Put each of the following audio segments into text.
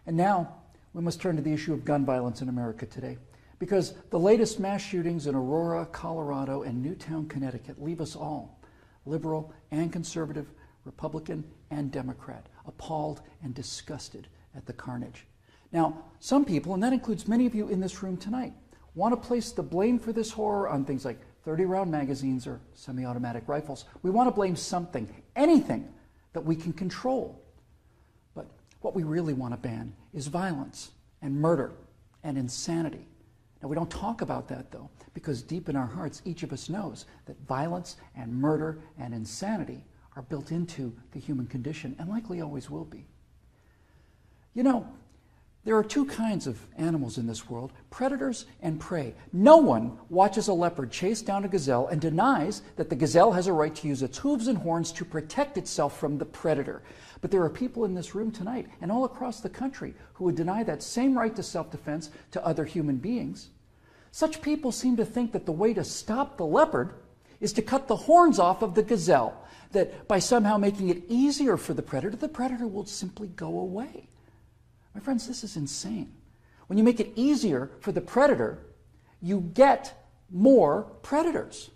And now we must turn to the issue of gun violence in America today, because the latest mass shootings in Aurora, Colorado, and Newtown, Connecticut leave us all, liberal and conservative, Republican and Democrat, appalled and disgusted at the carnage. Now, some people, and that includes many of you in this room tonight, want to place the blame for this horror on things like 30-round magazines or semi-automatic rifles. We want to blame something, anything that we can control. But what we really want to ban is violence and murder and insanity. Now, we don't talk about that, though, because deep in our hearts, each of us knows that violence and murder and insanity are built into the human condition and likely always will be. You know, there are two kinds of animals in this world, predators and prey. No one watches a leopard chase down a gazelle and denies that the gazelle has a right to use its hooves and horns to protect itself from the predator. But there are people in this room tonight and all across the country who would deny that same right to self-defense to other human beings. Such people seem to think that the way to stop the leopard is to cut the horns off of the gazelle, that by somehow making it easier for the predator will simply go away. My friends, this is insane. When you make it easier for the predator, you get more predators.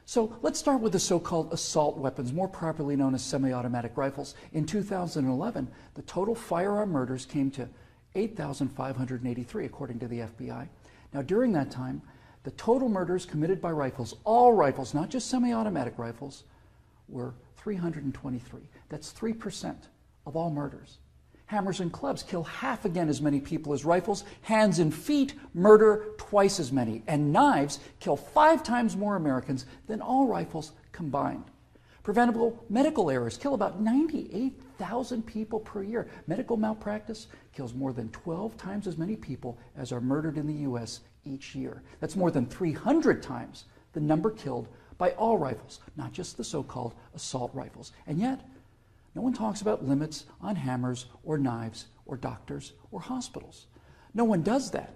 So let's start with the so-called assault weapons, more properly known as semi-automatic rifles. In 2011, the total firearm murders came to 8,583, according to the FBI. Now, during that time, the total murders committed by rifles, all rifles, not just semi-automatic rifles, were 323. That's 3% of all murders. Hammers and clubs kill half again as many people as rifles. Hands and feet murder twice as many. And knives kill 5 times more Americans than all rifles combined. Preventable medical errors kill about 98,000 people per year. Medical malpractice kills more than 12 times as many people as are murdered in the U.S. each year. That's more than 300 times the number killed by all rifles, not just the so-called assault rifles. And yet, no one talks about limits on hammers or knives or doctors or hospitals. No one does that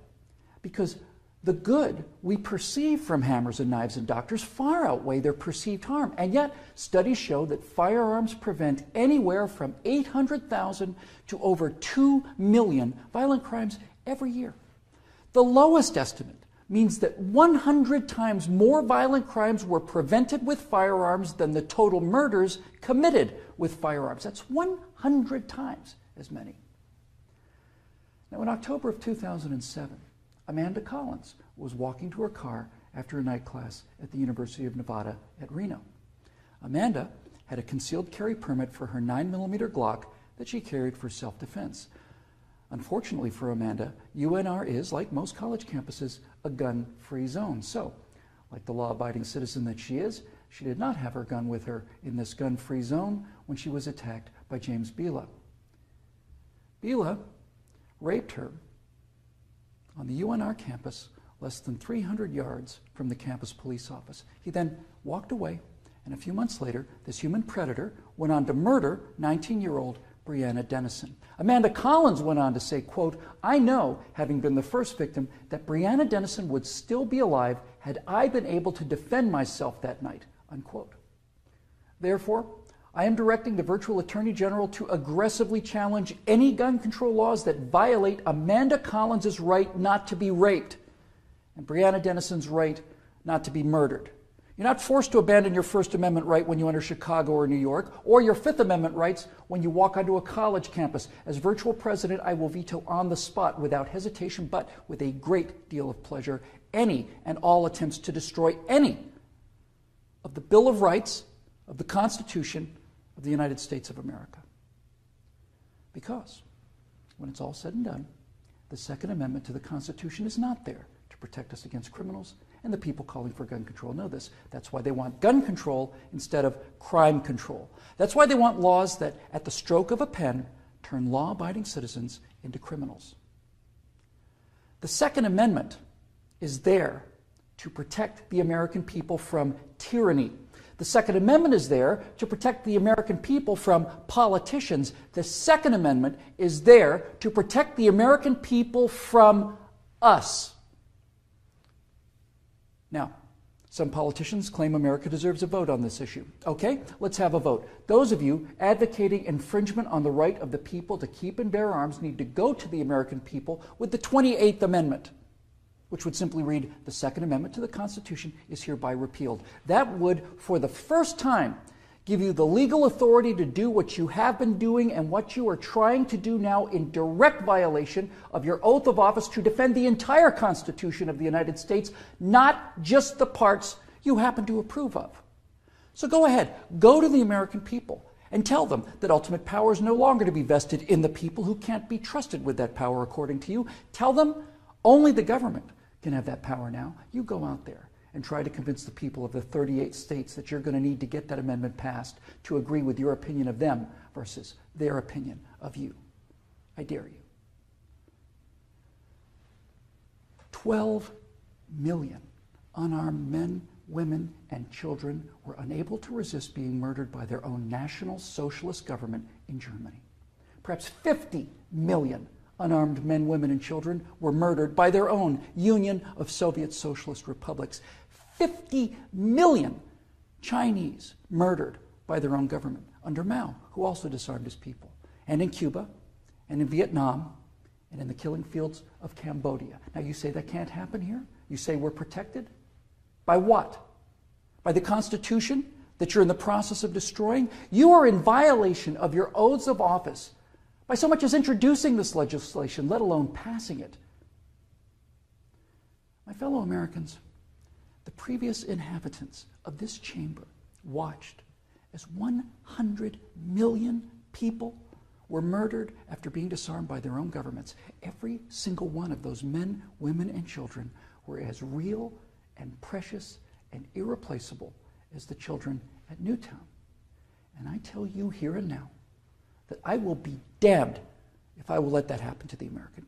because the good we perceive from hammers and knives and doctors far outweigh their perceived harm. And yet, studies show that firearms prevent anywhere from 800,000 to over 2 million violent crimes every year. The lowest estimate means that 100 times more violent crimes were prevented with firearms than the total murders committed with firearms. That's 100 times as many. Now, in October of 2007, Amanda Collins was walking to her car after a night class at the University of Nevada at Reno. Amanda had a concealed carry permit for her 9mm Glock that she carried for self-defense. Unfortunately for Amanda, UNR is, like most college campuses, a gun-free zone. So, like the law-abiding citizen that she is, she did not have her gun with her in this gun-free zone when she was attacked by James Bila. Bila raped her on the UNR campus less than 300 yards from the campus police office. He then walked away, and a few months later, this human predator went on to murder 19-year-old Breonna Dennison. Amanda Collins went on to say, quote, "I know, having been the first victim, that Breonna Dennison would still be alive had I been able to defend myself that night," unquote. Therefore, I am directing the virtual Attorney General to aggressively challenge any gun control laws that violate Amanda Collins' right not to be raped and Breonna Dennison's right not to be murdered. You're not forced to abandon your First Amendment right when you enter Chicago or New York, or your Fifth Amendment rights when you walk onto a college campus. As virtual president, I will veto on the spot, without hesitation, but with a great deal of pleasure, any and all attempts to destroy any of the Bill of Rights of the Constitution of the United States of America. Because, when it's all said and done, the Second Amendment to the Constitution is not there to protect us against criminals, and the people calling for gun control know this. That's why they want gun control instead of crime control. That's why they want laws that, at the stroke of a pen, turn law-abiding citizens into criminals. The Second Amendment is there to protect the American people from tyranny. The Second Amendment is there to protect the American people from politicians. The Second Amendment is there to protect the American people from us. Now, Some politicians claim America deserves a vote on this issue. Okay, let's have a vote. Those of you advocating infringement on the right of the people to keep and bear arms need to go to the American people with the 28th Amendment, which would simply read, the Second Amendment to the Constitution is hereby repealed. That would, for the first time, give you the legal authority to do what you have been doing and what you are trying to do now in direct violation of your oath of office to defend the entire Constitution of the United States, not just the parts you happen to approve of. So go ahead, go to the American people and tell them that ultimate power is no longer to be vested in the people who can't be trusted with that power according to you. Tell them only the government can have that power now. You go out there and try to convince the people of the 38 states that you're going to need to get that amendment passed to agree with your opinion of them versus their opinion of you. I dare you. 12 million unarmed men, women, and children were unable to resist being murdered by their own National Socialist government in Germany. Perhaps 50 million unarmed men, women, and children were murdered by their own Union of Soviet Socialist Republics. 50 million Chinese murdered by their own government under Mao, who also disarmed his people. And in Cuba, and in Vietnam, and in the killing fields of Cambodia. Now you say that can't happen here? You say we're protected? By what? By the Constitution that you're in the process of destroying? You are in violation of your oaths of office by so much as introducing this legislation, let alone passing it. My fellow Americans, the previous inhabitants of this chamber watched as 100 million people were murdered after being disarmed by their own governments. Every single one of those men, women, and children were as real and precious and irreplaceable as the children at Newtown. And I tell you here and now that I will be damned if I will let that happen to the American